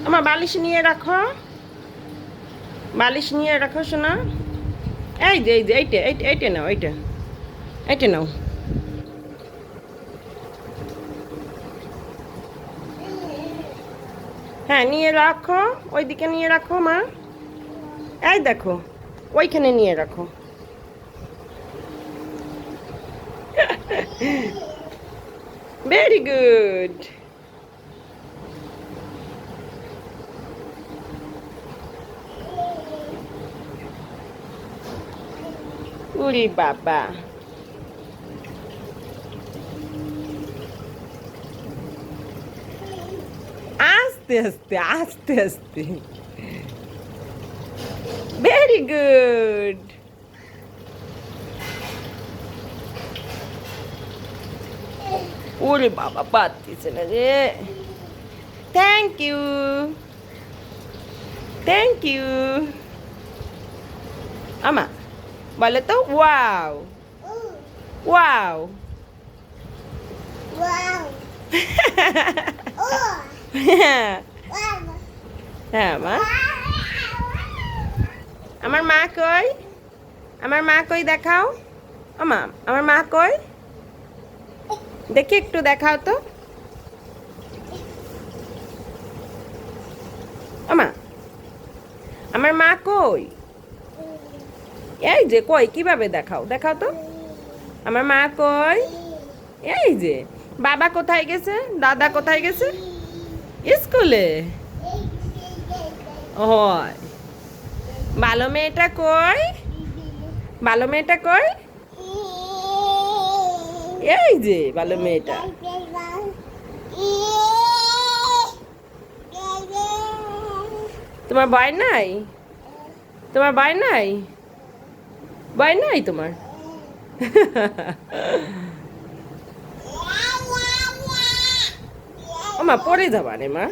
আমার বালিশ নিয়ে রাখো, বালিশ নিয়ে রাখো শোনা। এই যে এইটা এইটা এইটা নাও, এইটা এইটা নাও। হ্যাঁ নিয়ে রাখো, ওইদিকে নিয়ে রাখো মা। এই দেখো, ওইখানে নিয়ে রাখো। Very good. উরি বাবা, আস্তে আস্তে আস্তে আস্তে। Very good. ওরে বাবা, পারতেছে না রে। Thank you, thank you. আমা বলে তো ওয়াও, ওয়াও। হ্যাঁ মা। আমার মা কই, আমার মা কই দেখাও। আমা আমার মা কই, দেখি একটু দেখাও তো। আমা আমার মা কই, এই যে কই, কিভাবে দেখাও, দেখাও তো। আমার মা কই, এই যে। বাবা কোথায় গেছে, দাদা কোথায় গেছে? স্কুলে। হয়। ভালো মেয়েটা কই, ভালো মেয়েটা কই, এই যে ভালো মেয়েটা। তোমার ভয় নাই, তোমার ভয় নাই, ভয় নাই তোমার। ও মা পড়ে যাবা রে মা।